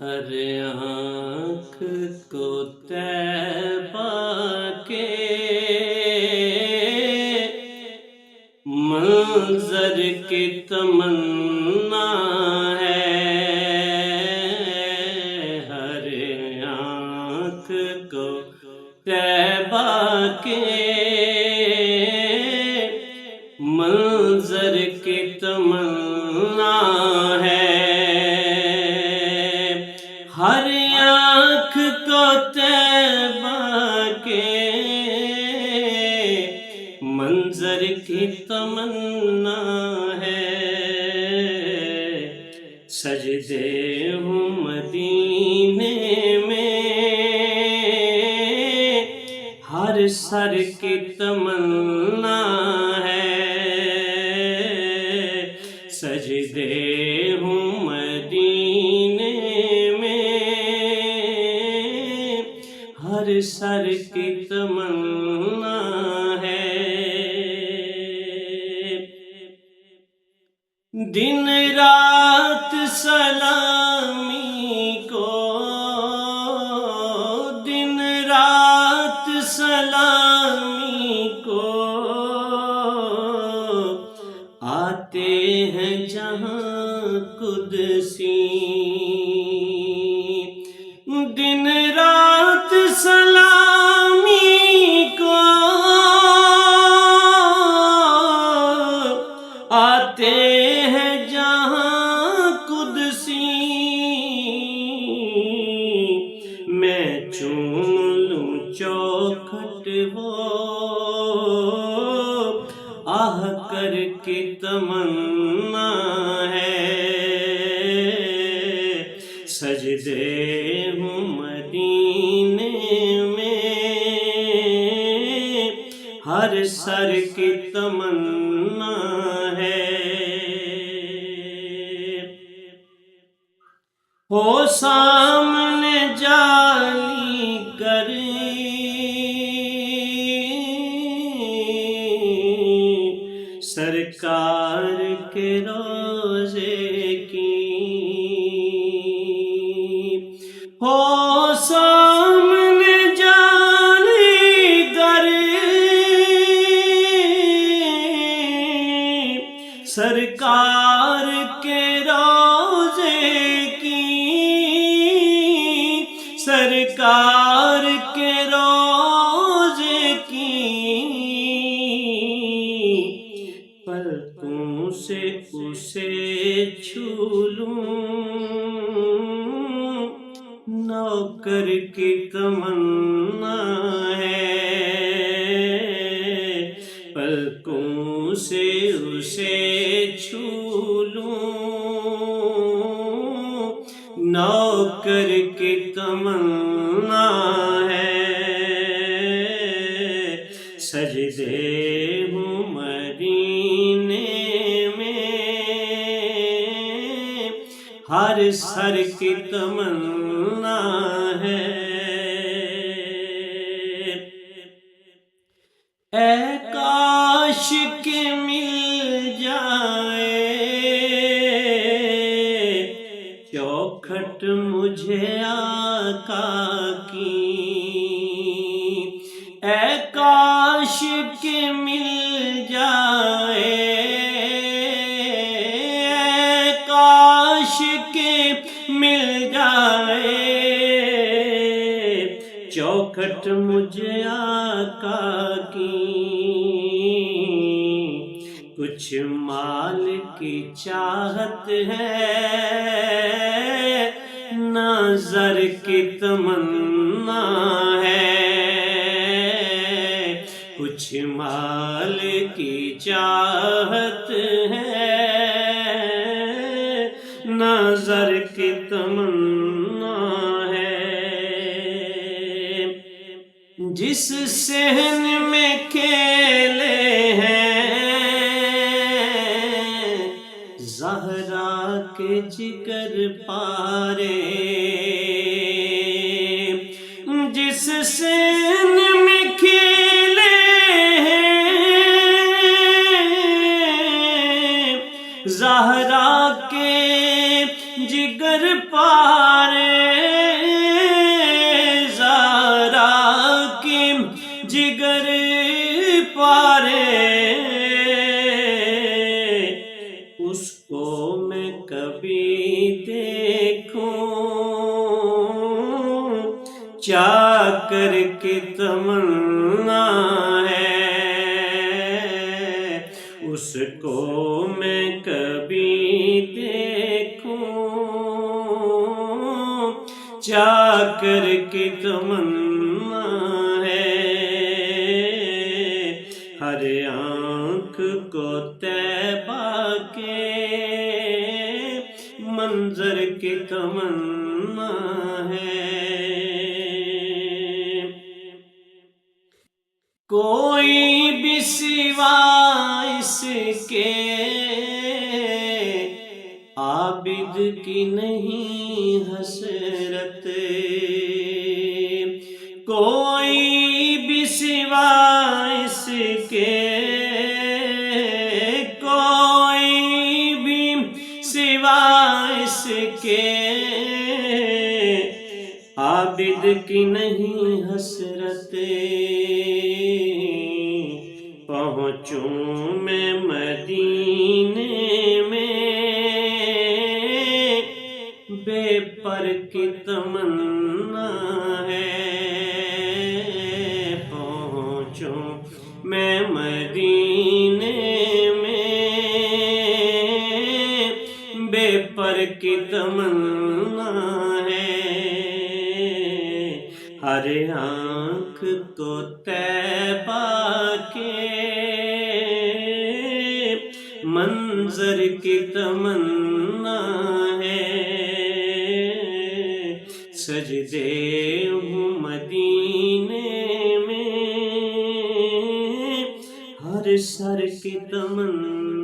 ہر آنکھ کو طیبہ کے منظر کی تمنا ہے، ہر آنکھ کو طیبہ کے منظر کی تمنا ہے، ہر آنکھ کو طیبہ کے منظر کی تمنا ہے، سجدے ہوں مدینے میں ہر سر کی تمنا ہے، سجدے ہوں مدینے میں ہر سر کی تمنا ہے، دن رات سلامی کو، دن رات سلامی کو آتے ہیں جہاں قدسی، دن رات سلامی کو آتے ہیں جہاں قدسی، میں چوم لوں چوکھٹ وہ آہ کر کی تمنا ہے، سجدے ہوں مدینے میں ہر سر کی تمنا ہے، ہو سامنے جالی گر سرکار کے روزے کی، ہو سامنے جالی گر سرکار کے روزے کی، سرکار کے روزے کی، پلکوں سے اسے چھو لوں نوکر کی تمنا ہے، پلکوں سے اسے چھو لوں نوکر کی تمنا ہے، سجدے ہوں مدینے میں ہر سر کی تمنا ہے، اے کاش کہ مل جائے چوکھٹ مجھے آقا کی، اے کاش کہ مل جائے، اے کاش کہ مل جائے چوکھٹ مجھے آقا کی، کچھ مال کی چاہت ہے نہ زر کی تمنا ہے، کچھ مال کی چاہت ہے نہ زر کی تمنا ہے، جس صحن میں کھیلے ہیں زہرا کے جگر پارے، جس صحن میں کھیلے ہیں زہرا کے جگر پارے زہرا کی جگر پارے اس کو میں کبھی دیکھوں چاہ کر کے تمنا ہے اس کو میں کبھی دیکھوں چاہ کر کے تمنا ہے ہر آنکھ کو طیبہ کے منظر کی تمنا ہے کوئی بھی سوا اس کے عابد کی نہیں حسرت کوئی بھی سوا اس کے کوئی بھی سوا اس کے عابد کی نہیں حسرت پہنچوں میں مدینے میں بے پر کی تمنا ہے پہنچوں میں مدینے میں بے پر کی تمنا ہے ہر آنکھ کو طیبہ کے منظر کی تمنا ہے سجدے ہوں مدینے میں ہر سر کی تمنا